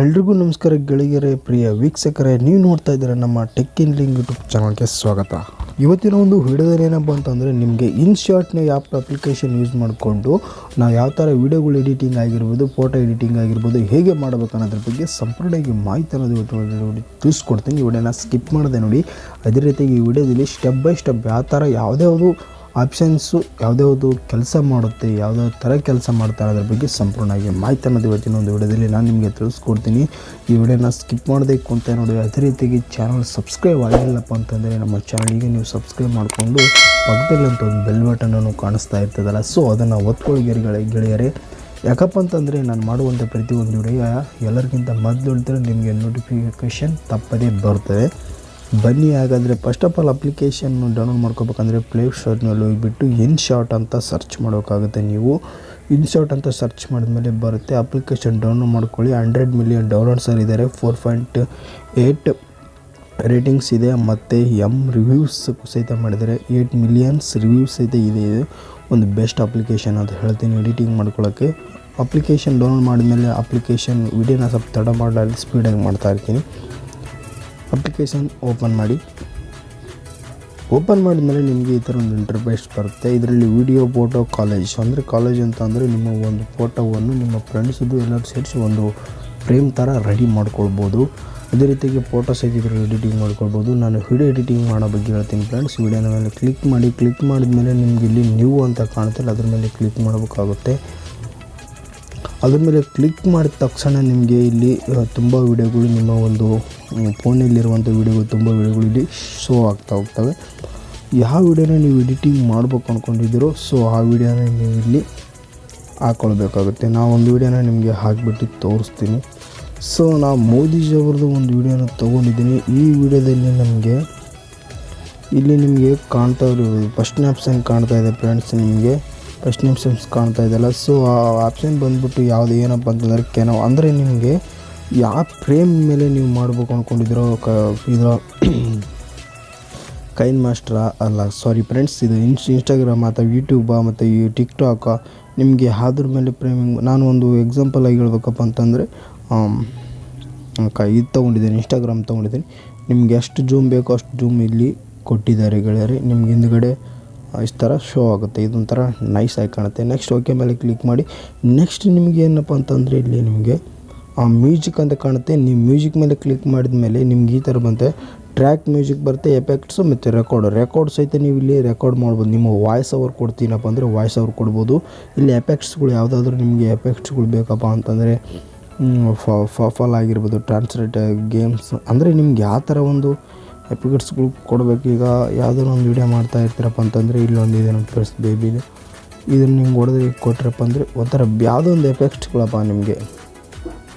ಎಲ್ರಿಗೂ ನಮಸ್ಕಾರ ಗೆಳೆಯರೇ, ಪ್ರಿಯ ವೀಕ್ಷಕರೇ, ನೀವು ನೋಡ್ತಾ ಇದ್ದೀರಾ ನಮ್ಮ ಟೆಕ್ ಇನ್ ಲಿಂಕ್ ಯೂಟ್ಯೂಬ್ ಚಾನಲ್ಗೆ ಸ್ವಾಗತ. ಇವತ್ತಿನ ಒಂದು ವಿಡಿಯೋದಲ್ಲಿ ಏನಪ್ಪ ಅಂತಂದರೆ ನಿಮಗೆ ಇನ್ಶಾಟ್ನ ಆ್ಯಪ್ ಅಪ್ಲಿಕೇಶನ್ ಯೂಸ್ ಮಾಡಿಕೊಂಡು ನಾವು ಯಾವ ಥರ ವೀಡಿಯೋಗಳು ಎಡಿಟಿಂಗ್ ಆಗಿರ್ಬೋದು, ಫೋಟೋ ಎಡಿಟಿಂಗ್ ಆಗಿರ್ಬೋದು ಹೇಗೆ ಮಾಡಬೇಕು ಅನ್ನೋದ್ರ ಬಗ್ಗೆ ಸಂಪೂರ್ಣವಾಗಿ ಮಾಹಿತಿ ಅನ್ನೋದು ಇವತ್ತು ತಿಳಿಸ್ಕೊಡ್ತೀನಿ. ಈ ವಿಡಿಯೋನ ಸ್ಕಿಪ್ ಮಾಡಿದೆ ನೋಡಿ. ಅದೇ ರೀತಿಯಾಗಿ ಈ ವಿಡಿಯೋದಲ್ಲಿ ಸ್ಟೆಪ್ ಬೈ ಸ್ಟೆಪ್ ಯಾವ ಥರ ಯಾವುದ್ಯಾವುದು ಆಪ್ಷನ್ಸು ಯಾವುದ್ಯಾವುದು ಕೆಲಸ ಮಾಡುತ್ತೆ, ಯಾವುದಾದ್ರು ಥರ ಕೆಲಸ ಮಾಡ್ತಾರೆ ಅದ್ರ ಬಗ್ಗೆ ಸಂಪೂರ್ಣವಾಗಿ ಮಾಹಿತಿ ಅನ್ನೋದು ಇವತ್ತಿನ ಒಂದು ವಿಡಿಯೋದಲ್ಲಿ ನಾನು ನಿಮಗೆ ತಿಳಿಸ್ಕೊಡ್ತೀನಿ. ಈ ವಿಡಿಯೋನ ಸ್ಕಿಪ್ ಮಾಡಬೇಕು ಅಂತ ನೋಡಿ. ಅದೇ ರೀತಿಯಾಗಿ ಚಾನಲ್ ಸಬ್ಸ್ಕ್ರೈಬ್ ಆಗಿಲ್ಲಪ್ಪ ಅಂತಂದರೆ ನಮ್ಮ ಚಾನಲ್ಗೆ ನೀವು ಸಬ್ಸ್ಕ್ರೈಬ್ ಮಾಡಿಕೊಂಡು ಪಕ್ಕದಲ್ಲಂತ ಒಂದು ಬೆಲ್ ಬಟನನ್ನು ಕಾಣಿಸ್ತಾ ಇರ್ತದಲ್ಲ, ಸೊ ಅದನ್ನು ಒತ್ಕೊಳ್ಳಿ ಗೆಳೆಯರೇ. ಯಾಕಪ್ಪ ಅಂತಂದರೆ ನಾನು ಮಾಡುವಂಥ ಪ್ರತಿಯೊಂದು ವಿಡಿಯೋ ಎಲ್ಲರಿಗಿಂತ ಮೊದಲು ಹೇಳ್ತಾರೆ ನಿಮಗೆ ನೋಟಿಫಿಕೇಷನ್ ತಪ್ಪದೇ ಬರ್ತದೆ. ಬನ್ನಿ, ಹಾಗಾದರೆ ಫಸ್ಟ್ ಆಫ್ ಆಲ್ ಅಪ್ಲಿಕೇಶನ್ನು ಡೌನ್ಲೋಡ್ ಮಾಡ್ಕೋಬೇಕಂದ್ರೆ ಪ್ಲೇಸ್ಟೋರ್ನಲ್ಲಿ ಹೋಗಿಬಿಟ್ಟು ಇನ್ಶಾಟ್ ಅಂತ ಸರ್ಚ್ ಮಾಡೋಕ್ಕಾಗುತ್ತೆ. ನೀವು ಇನ್ಶಾಟ್ ಅಂತ ಸರ್ಚ್ ಮಾಡಿದ್ಮೇಲೆ ಬರುತ್ತೆ. ಅಪ್ಲಿಕೇಶನ್ ಡೌನ್ಲೋಡ್ ಮಾಡ್ಕೊಳ್ಳಿ. 100 ಮಿಲಿಯನ್ ಡೌನ್ಲೋಡ್ಸ್ ಇದ್ದಾರೆ, 4.8 ರೇಟಿಂಗ್ಸ್ ಇದೆ, ಮತ್ತು ರಿವ್ಯೂಸ್ ಸಹಿತ ಮಾಡಿದ್ದಾರೆ. 8 ಮಿಲಿಯನ್ಸ್ ರಿವ್ಯೂಸ್ ಸಹಿತ ಇದೆ. ಒಂದು ಬೆಸ್ಟ್ ಅಪ್ಲಿಕೇಶನ್ ಅಂತ ಹೇಳ್ತೀನಿ ಎಡಿಟಿಂಗ್ ಮಾಡ್ಕೊಳ್ಳೋಕ್ಕೆ. ಅಪ್ಲಿಕೇಶನ್ ಡೌನ್ಲೋಡ್ ಮಾಡಿದ್ಮೇಲೆ ಅಪ್ಲಿಕೇಶನ್ ವಿಡಿಯೋನ ಸ್ವಲ್ಪ ತಡ ಮಾಡಲಾಗಿ ಸ್ಪೀಡಾಗಿ ಮಾಡ್ತಾ ಇರ್ತೀನಿ. ಅಪ್ಲಿಕೇಶನ್ ಓಪನ್ ಮಾಡಿದ್ಮೇಲೆ ನಿಮಗೆ ಈ ಥರ ಒಂದು ಇಂಟರ್ಫೇಸ್ ಬರುತ್ತೆ. ಇದರಲ್ಲಿ ವಿಡಿಯೋ, ಫೋಟೋ, ಕಾಲೇಜ್ ಅಂದರೆ ಕಾಲೇಜ್ ಅಂತ ಅಂದರೆ ನಿಮ್ಮ ಒಂದು ಫೋಟೋವನ್ನು ನಿಮ್ಮ ಫ್ರೆಂಡ್ಸದು ಎಲ್ಲರೂ ಸೇರಿಸಿ ಒಂದು ಫ್ರೇಮ್ ಥರ ರೆಡಿ ಮಾಡ್ಕೊಳ್ಬೋದು. ಅದೇ ರೀತಿಯಾಗಿ ಫೋಟೋಸ್ ಇದರಲ್ಲಿ ಎಡಿಟಿಂಗ್ ಮಾಡ್ಕೊಳ್ಬೋದು. ನಾನು ವಿಡಿಯೋ ಎಡಿಟಿಂಗ್ ಮಾಡೋ ಬಗ್ಗೆ ಹೇಳ್ತೀನಿ ಫ್ರೆಂಡ್ಸ್. ವಿಡಿಯೋನ ಮೇಲೆ ಕ್ಲಿಕ್ ಮಾಡಿದ್ಮೇಲೆ ನಿಮಗೆ ಇಲ್ಲಿ ನ್ಯೂ ಅಂತ ಕಾಣುತ್ತಲ್ಲ, ಅದ್ರ ಮೇಲೆ ಕ್ಲಿಕ್ ಮಾಡಬೇಕಾಗುತ್ತೆ. ಅದ್ರ ಮೇಲೆ ಕ್ಲಿಕ್ ಮಾಡಿದ ತಕ್ಷಣ ನಿಮಗೆ ಇಲ್ಲಿ ತುಂಬ ವೀಡಿಯೋಗಳು, ನಿಮ್ಮ ಒಂದು ಫೋನಲ್ಲಿರುವಂಥ ವೀಡಿಯೋಗಳು, ತುಂಬ ವೀಡಿಯೋಗಳು ಇಲ್ಲಿ ಶೋ ಆಗ್ತಾ ಹೋಗ್ತವೆ. ಯಾವ ವೀಡಿಯೋನ ನೀವು ಎಡಿಟಿಂಗ್ ಮಾಡ್ಬೇಕು ಅಂದ್ಕೊಂಡಿದ್ದೀರೋ ಸೊ ಆ ವೀಡಿಯೋನ ನೀವು ಇಲ್ಲಿ ಹಾಕ್ಕೊಳ್ಬೇಕಾಗುತ್ತೆ. ನಾವು ಒಂದು ವೀಡಿಯೋನ ನಿಮಗೆ ಹಾಕಿಬಿಟ್ಟು ತೋರಿಸ್ತೀನಿ. ಸೊ ನಾವು ಮೋದಿಜಿಯವ್ರದ್ದು ಒಂದು ವೀಡಿಯೋನ ತೊಗೊಂಡಿದ್ದೀನಿ. ಈ ವಿಡಿಯೋದಲ್ಲಿ ನಿಮಗೆ ಕಾಣ್ತಾ ಇರೋದು ಫಸ್ಟ್ ಆಪ್ಷನ್ ಕಾಣ್ತಾ ಇದೆ ಫ್ರೆಂಡ್ಸ್. ನಿಮಗೆ ಫಸ್ಟ್ ಆಪ್ಷನ್ಸ್ ಕಾಣ್ತಾ ಇದೆಯಲ್ಲ, ಸೊ ಆ ಆಪ್ಷನ್ ಬಂದುಬಿಟ್ಟು ಯಾವುದು ಏನಪ್ಪ ಅಂತಂದರೆ ಕೆನೋ ಅಂದರೆ ನಿಮಗೆ ಯಾವ ಫ್ರೇಮ್ ಮೇಲೆ ನೀವು ಮಾಡಬೇಕು ಅಂದ್ಕೊಂಡಿದ್ದೀರೋ ಇದರ ಕೈನ್ ಮಾಸ್ಟ್ರಾ ಅಲ್ಲ ಸಾರಿ ಫ್ರೆಂಡ್ಸ್, ಇದು ಇನ್ಸ್ಟಾಗ್ರಾಮ್ ಅಥವಾ ಯೂಟ್ಯೂಬಾ ಮತ್ತು ಈ ಟಿಕ್ಟಾಕ, ನಿಮಗೆ ಅದ್ರ ಮೇಲೆ ಫ್ರೇಮಿಂಗ್. ನಾನು ಒಂದು ಎಕ್ಸಾಂಪಲ್ ಆಗಿ ಹೇಳ್ಬೇಕಪ್ಪ ಅಂತಂದರೆ ಇದು ತೊಗೊಂಡಿದ್ದೀನಿ, ಇನ್ಸ್ಟಾಗ್ರಾಮ್ ತೊಗೊಂಡಿದ್ದೀನಿ. ನಿಮ್ಗೆ ಎಷ್ಟು ಜೂಮ್ ಬೇಕೋ ಅಷ್ಟು ಜೂಮ್ ಇಲ್ಲಿ ಕೊಟ್ಟಿದ್ದಾರೆ ಗೆಳೆಯರೆ. ನಿಮ್ಗೆ ಹಿಂದ್ಗಡೆ ಇಷ್ಟು ಥರ ಶೋ ಆಗುತ್ತೆ. ಇದೊಂಥರ ನೈಸ್ ಆಗಿ ಕಾಣುತ್ತೆ. ನೆಕ್ಸ್ಟ್ ಓಕೆ ಮೇಲೆ ಕ್ಲಿಕ್ ಮಾಡಿ. ನೆಕ್ಸ್ಟ್ ನಿಮಗೆ ಏನಪ್ಪ ಅಂತಂದರೆ ಇಲ್ಲಿ ನಿಮಗೆ ಮ್ಯೂಸಿಕ್ ಅಂತ ಕಾಣುತ್ತೆ. ನೀವು ಮ್ಯೂಸಿಕ್ ಮೇಲೆ ಕ್ಲಿಕ್ ಮಾಡಿದ ಮೇಲೆ ನಿಮ್ಗೆ ಈ ಥರ ಬಂತೆ. ಟ್ರ್ಯಾಕ್ ಮ್ಯೂಸಿಕ್ ಬರುತ್ತೆ, ಎಫೆಕ್ಟ್ಸು ಮತ್ತು ರೆಕಾರ್ಡ್ ಸಹಿತ ನೀವು ಇಲ್ಲಿ ರೆಕಾರ್ಡ್ ಮಾಡ್ಬೋದು. ನಿಮ್ಮ ವಾಯ್ಸ್ ಓವರ್ ಕೊಡ್ತೀನಪ್ಪ ಅಂದರೆ ವಾಯ್ಸ್ ಓವರ್ ಕೊಡ್ಬೋದು. ಇಲ್ಲಿ ಎಫೆಕ್ಟ್ಸ್ಗಳು ಯಾವುದಾದ್ರೂ ನಿಮಗೆ ಎಫೆಕ್ಟ್ಸ್ಗಳು ಬೇಕಪ್ಪ ಅಂತಂದರೆ ಫಾಲ್ ಆಗಿರ್ಬೋದು, ಟ್ರಾನ್ಸ್ಲೇಟ್ ಗೇಮ್ಸ್ ಅಂದರೆ ನಿಮ್ಗೆ ಯಾವ ಥರ ಒಂದು ಎಫೆಕ್ಟ್ಸ್ಗಳು ಕೊಡಬೇಕು. ಈಗ ಯಾವುದಾದ್ರು ಒಂದು ವೀಡಿಯೋ ಮಾಡ್ತಾ ಇರ್ತೀರಪ್ಪ ಅಂತಂದರೆ ಇಲ್ಲೊಂದಿದೆ ನೋಡಿ ಫ್ರೆಂಡ್ಸ್, ಬೇಬಿದು. ಇದನ್ನು ನಿಮ್ಗೆ ಹೊಡೆದ್ರೆ ಕೊಟ್ಟರಪ್ಪ ಅಂದರೆ ಒಂಥರ ಯಾವುದೋ ಒಂದು ಎಫೆಕ್ಟ್ಸ್ಗಳಪ್ಪ ನಿಮಗೆ.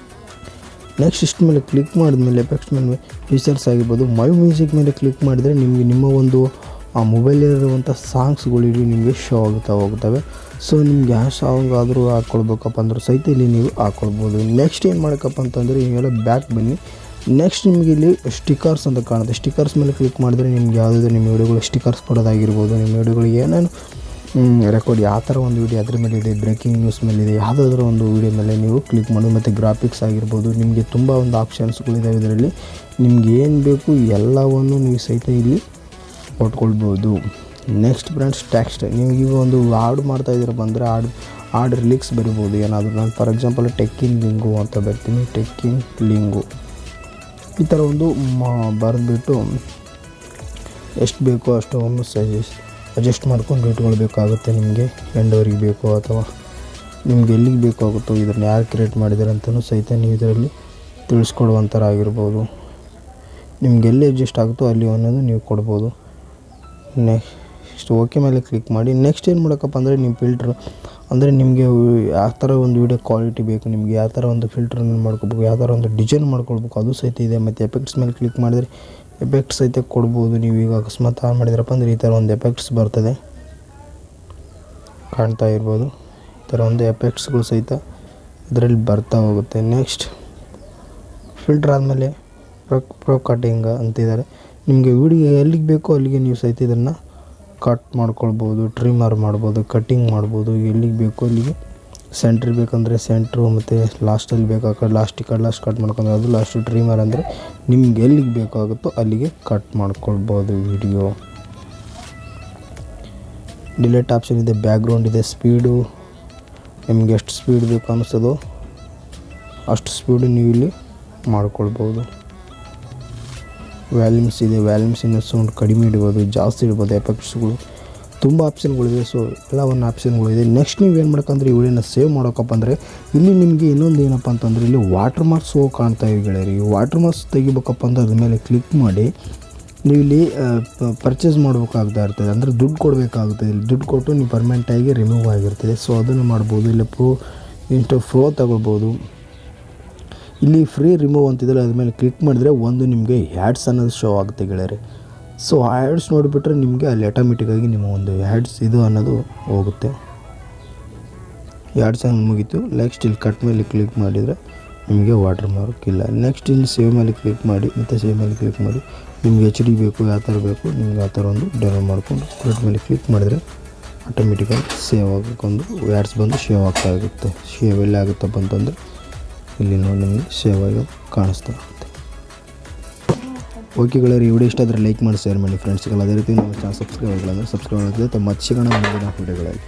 ನೆಕ್ಸ್ಟ್ ಇಷ್ಟ ಮೇಲೆ ಕ್ಲಿಕ್ ಮಾಡಿದ್ಮೇಲೆ ಎಫೆಕ್ಟ್ಸ್ ಮೇಲೆ ಫೀಚರ್ಸ್ ಆಗಿರ್ಬೋದು, ಮೈ ಮ್ಯೂಸಿಕ್ ಮೇಲೆ ಕ್ಲಿಕ್ ಮಾಡಿದರೆ ನಿಮಗೆ ನಿಮ್ಮ ಒಂದು ಮೊಬೈಲಲ್ಲಿರುವಂಥ ಸಾಂಗ್ಸ್ಗಳು ಇಲ್ಲಿ ನಿಮಗೆ ಶೋ ಆಗುತ್ತಾ ಹೋಗ್ತವೆ. ಸೊ ನಿಮ್ಗೆ ಯಾವ ಸಾಂಗ್ ಆದರೂ ಹಾಕ್ಕೊಳ್ಬೇಕಪ್ಪ ಅಂದ್ರೆ ಸಹಿತ ಇಲ್ಲಿ ನೀವು ಹಾಕ್ಕೊಳ್ಬೋದು. ನೆಕ್ಸ್ಟ್ ಏನು ಮಾಡೋಕ್ಕಪ್ಪ ಅಂತಂದರೆ ಇವೆಲ್ಲ ಬ್ಯಾಕ್ ಬನ್ನಿ. ನೆಕ್ಸ್ಟ್ ನಿಮಗೆ ಇಲ್ಲಿ ಸ್ಟಿಕರ್ಸ್ ಅಂತ ಕಾಣುತ್ತೆ. ಸ್ಟಿಕರ್ಸ್ ಮೇಲೆ ಕ್ಲಿಕ್ ಮಾಡಿದ್ರೆ ನಿಮ್ಗೆ ಯಾವುದಾದ್ರು ನಿಮ್ಮ ವಿಡಿಯೋಗಳು ಸ್ಟಿಕರ್ಸ್ ಕೊಡೋದಾಗಿರ್ಬೋದು, ನಿಮ್ಮ ವಿಡಿಯೋಗಳಿಗೆ ಏನೇನು ರೆಕಾರ್ಡ್ ಯಾವ ಥರ ಒಂದು ವೀಡಿಯೋ ಅದ್ರ ಮೇಲೆ ಇದೆ, ಬ್ರೇಕಿಂಗ್ ನ್ಯೂಸ್ ಮೇಲಿದೆ, ಯಾವುದಾದ್ರೂ ಒಂದು ವೀಡಿಯೋ ಮೇಲೆ ನೀವು ಕ್ಲಿಕ್ ಮಾಡೋದು. ಮತ್ತು ಗ್ರಾಫಿಕ್ಸ್ ಆಗಿರ್ಬೋದು, ನಿಮಗೆ ತುಂಬ ಒಂದು ಆಪ್ಷನ್ಸ್ಗಳಿದ್ದಾವೆ. ಇದರಲ್ಲಿ ನಿಮ್ಗೆ ಏನು ಬೇಕು ಎಲ್ಲವನ್ನು ನೀವು ಸಹಿತ ಇಲ್ಲಿ ಕೊಟ್ಕೊಳ್ಬೋದು. ನೆಕ್ಸ್ಟ್ ಫ್ರೆಂಡ್ಸ್ ಟೆಕ್ಸ್ಟ್, ನಿಮಗೆ ಒಂದು ಹಾಡು ಮಾಡ್ತಾಯಿದ್ದೀರಪ್ಪ ಅಂದರೆ ಹಾಡು ರಿಲೀಕ್ಸ್ ಬರಿಬೋದು ಏನಾದರೂ. ನಾನು ಫಾರ್ ಎಕ್ಸಾಂಪಲ್ ಟೆಕ್ ಇನ್ ಲಿಂಗು ಅಂತ ಬರ್ತೀನಿ, ಟೆಕ್ ಇನ್ ಲಿಂಗು ಈ ಥರ ಒಂದು ಬರೆದ್ಬಿಟ್ಟು ಎಷ್ಟು ಬೇಕೋ ಅಷ್ಟನ್ನು ಅಡ್ಜಸ್ಟ್ ಮಾಡ್ಕೊಂಡು ಇಟ್ಕೊಳ್ಬೇಕಾಗುತ್ತೆ. ನಿಮಗೆ ಎಂಡವರಿಗೆ ಬೇಕೋ ಅಥವಾ ನಿಮ್ಗೆ ಎಲ್ಲಿಗೆ ಬೇಕಾಗುತ್ತೋ ಇದನ್ನು ಯಾರು ಕ್ರಿಯೇಟ್ ಮಾಡಿದ್ದಾರೆ ಅಂತಲೂ ಸಹಿತ ನೀವು ಇದರಲ್ಲಿ ತಿಳಿಸ್ಕೊಡುವಂಥರ ಆಗಿರ್ಬೋದು. ನಿಮ್ಗೆ ಎಲ್ಲಿ ಅಡ್ಜಸ್ಟ್ ಆಗುತ್ತೋ ಅಲ್ಲಿ ಅನ್ನೋದು ನೀವು ಕೊಡ್ಬೋದು. ನೆಕ್ಸ್ಟ್ ಓಕೆ ಮೇಲೆ ಕ್ಲಿಕ್ ಮಾಡಿ. ನೆಕ್ಸ್ಟ್ ಏನು ಮಾಡೋಕ್ಕಪ್ಪ ಅಂದರೆ ನಿಮ್ಮ ಫಿಲ್ಟ್ರು ಅಂದರೆ ನಿಮಗೆ ಯಾವ ಥರ ಒಂದು ವೀಡಿಯೋ ಕ್ವಾಲಿಟಿ ಬೇಕು, ನಿಮಗೆ ಯಾವ ಥರ ಒಂದು ಫಿಲ್ಟ್ರನ್ನು ಮಾಡ್ಕೋಬೇಕು, ಯಾವ ಥರ ಒಂದು ಡಿಸೈನ್ ಮಾಡ್ಕೊಳ್ಬೇಕು ಅದು ಸಹಿತ ಇದೆ. ಮತ್ತು ಎಫೆಕ್ಟ್ಸ್ ಮೇಲೆ ಕ್ಲಿಕ್ ಮಾಡಿದರೆ ಎಫೆಕ್ಟ್ಸ್ ಸಹಿತ ಕೊಡ್ಬೋದು. ನೀವು ಈಗ ಅಕಸ್ಮಾತ್ ಆನ್ ಮಾಡಿದ್ರಪ್ಪ ಅಂದರೆ ಈ ಥರ ಒಂದು ಎಫೆಕ್ಟ್ಸ್ ಬರ್ತದೆ, ಕಾಣ್ತಾ ಇರ್ಬೋದು. ಈ ಥರ ಒಂದು ಎಫೆಕ್ಟ್ಸ್ಗಳು ಸಹಿತ ಇದರಲ್ಲಿ ಬರ್ತಾ ಹೋಗುತ್ತೆ. ನೆಕ್ಸ್ಟ್ ಫಿಲ್ಟ್ರ್ ಆದಮೇಲೆ ಪ್ರೊ ಕಟಿಂಗ್ ಅಂತಿದ್ದಾರೆ. ನಿಮಗೆ ವೀಡಿಯೋ ಎಲ್ಲಿಗೆ ಬೇಕೋ ಅಲ್ಲಿಗೆ ನೀವು ಸಹಿತ ಇದನ್ನು ಕಟ್ ಮಾಡ್ಕೊಳ್ಬೋದು, ಟ್ರಿಮ್ಮರ್ ಮಾಡ್ಬೋದು, ಕಟ್ಟಿಂಗ್ ಮಾಡ್ಬೋದು, ಎಲ್ಲಿಗೆ ಬೇಕೋ ಅಲ್ಲಿಗೆ ಸೆಂಟ್ರ್ ಬೇಕಂದರೆ ಸೆಂಟ್ರು, ಮತ್ತು ಲಾಸ್ಟಲ್ಲಿ ಬೇಕಾದ್ರೆ ಲಾಸ್ಟ್ ಕಟ್ ಮಾಡ್ಕೊಂಡ್ರೆ ಅದು ಲಾಸ್ಟ್ ಟ್ರಿಮರ್ ಅಂದರೆ ನಿಮ್ಗೆ ಎಲ್ಲಿಗೆ ಬೇಕಾಗುತ್ತೋ ಅಲ್ಲಿಗೆ ಕಟ್ ಮಾಡ್ಕೊಳ್ಬೋದು ವಿಡಿಯೋ. ಡಿಲೇಟ್ ಆಪ್ಷನ್ ಇದೆ, ಬ್ಯಾಕ್ಗ್ರೌಂಡ್ ಇದೆ, ಸ್ಪೀಡು ನಿಮ್ಗೆ ಎಷ್ಟು ಸ್ಪೀಡ್ ಬೇಕು ಅನ್ನಿಸ್ತದೋ ಅಷ್ಟು ಸ್ಪೀಡು ನೀವು ಇಲ್ಲಿ ಮಾಡ್ಕೊಳ್ಬೋದು. ವ್ಯಾಲ್ಯೂಮ್ಸ್ ಇದೆ, ವ್ಯಾಲ್ಯೂಮ್ಸಿನ ಸೌಂಡ್ ಕಡಿಮೆ ಇಡ್ಬೋದು, ಜಾಸ್ತಿ ಇಡ್ಬೋದು, ಎಫೆಕ್ಟ್ಸ್ಗಳು ತುಂಬ ಆಪ್ಷನ್ಗಳಿದೆ. ಸೊ ಎಲ್ಲ ಒಂದು ಆಪ್ಷನ್ಗಳಿದೆ. ನೆಕ್ಸ್ಟ್ ನೀವು ಏನು ಮಾಡ್ಕಂದ್ರೆ ಈ ವಿಡಿಯೋನ ಸೇವ್ ಮಾಡೋಕ್ಕಪ್ಪ ಅಂದರೆ ಇಲ್ಲಿ ನಿಮಗೆ ಇನ್ನೊಂದು ಏನಪ್ಪ ಅಂತಂದರೆ ಇಲ್ಲಿ ವಾಟರ್ ಮಾರ್ಕ್ಸ್ ಕಾಣ್ತಾ ಇವೆ ಗೆಳೆಯರಿ. ಈ ವಾಟರ್ ಮಾರ್ಕ್ಸ್ ತೆಗಿಬೇಕಪ್ಪ ಅಂತ ಅದ್ರ ಮೇಲೆ ಕ್ಲಿಕ್ ಮಾಡಿ ನೀವು ಇಲ್ಲಿ ಪರ್ಚೇಸ್ ಮಾಡಬೇಕಾಗ್ತಾ ಇರ್ತದೆ, ಅಂದರೆ ದುಡ್ಡು ಕೊಡಬೇಕಾಗುತ್ತೆ. ಇಲ್ಲಿ ದುಡ್ಡು ಕೊಟ್ಟು ನೀವು ಪರ್ಮನೆಂಟಾಗಿ ರಿಮೂವ್ ಆಗಿರ್ತದೆ. ಸೊ ಅದನ್ನು ಮಾಡ್ಬೋದು. ಇಲ್ಲಿ ಪ್ರೋ ತಗೊಳ್ಬೋದು. ಇಲ್ಲಿ ಫ್ರೀ ರಿಮೂವ್ ಅಂತಿದ್ರೆ ಅದ್ರ ಮೇಲೆ ಕ್ಲಿಕ್ ಮಾಡಿದರೆ ಒಂದು ನಿಮಗೆ ಹ್ಯಾಡ್ಸ್ ಅನ್ನೋದು ಶೋ ಆಗುತ್ತೆ ಗೆಳೆಯರೆ. ಸೊ ಆ ಹ್ಯಾಡ್ಸ್ ನೋಡಿಬಿಟ್ರೆ ನಿಮಗೆ ಅಲ್ಲಿ ಆಟೋಮೆಟಿಕ್ಕಾಗಿ ನಿಮ್ಮ ಒಂದು ಹ್ಯಾಡ್ಸ್ ಇದು ಅನ್ನೋದು ಹೋಗುತ್ತೆ. ಹ್ಯಾಡ್ಸ್ ಅನ್ನೋದು ಮುಗೀತು. ನೆಕ್ಸ್ಟ್ ಇಲ್ಲಿ ಕಟ್ ಮೇಲೆ ಕ್ಲಿಕ್ ಮಾಡಿದರೆ ನಿಮಗೆ ವಾಟರ್ ಮಾರ್ಕ್ ಇಲ್ಲ. ನೆಕ್ಸ್ಟ್ ಇಲ್ಲಿ ಸೇವ್ ಮೇಲೆ ಕ್ಲಿಕ್ ಮಾಡಿ, ಮತ್ತು ಸೇವ್ ಮೇಲೆ ಕ್ಲಿಕ್ ಮಾಡಿ ನಿಮ್ಗೆ HD ಬೇಕು, ಯಾವ ಥರ ಬೇಕು ನಿಮ್ಗೆ ಆ ಥರ ಒಂದು ಡೌನ್ಲೋಡ್ ಮಾಡಿಕೊಂಡು ಕ್ರಿಯೇಟ್ ಮೇಲೆ ಕ್ಲಿಕ್ ಮಾಡಿದರೆ ಆಟೋಮೆಟಿಕ್ಕಾಗಿ ಸೇವ್ ಆಗೋಕ್ಕೊಂದು ಹ್ಯಾಡ್ಸ್ ಬಂದು ಸೇವ್ ಆಗ್ತಾ ಇರುತ್ತೆ. ಸೇವ್ ಎಲ್ಲಿ ಆಗುತ್ತಪ್ಪ ಅಂತಂದರೆ ಇಲ್ಲಿ ನೋಡಿ ನಿಮಗೆ ಸೇವ್ ಆಗಿ ಕಾಣಿಸ್ತಾ ಇರುತ್ತೆ. ಓಕೆ ಗೆಳೆಯರು, ಈ ವಿಡಿಯೋ ಇಷ್ಟ ಆದರೆ ಲೈಕ್ ಮಾಡಿ, ಶೇರ್ ಮಾಡಿ ಫ್ರೆಂಡ್ಸ್ಗೆಲ್ಲ. ಅದೇ ರೀತಿ ನಮ್ಮ ಚಾನಲ್ ಸಬ್ಸ್ಕ್ರೈಬ್ ಆಗಿಲ್ಲ ಅಂದರೆ ಸಬ್ಸ್ಕ್ರೈಬ್ ಆಗಿದೆ. ಮತ್ತು ಸಿಗೋಣ ಮುಂದಿನ ವಿಡಿಯೋಗಳಲ್ಲಿ.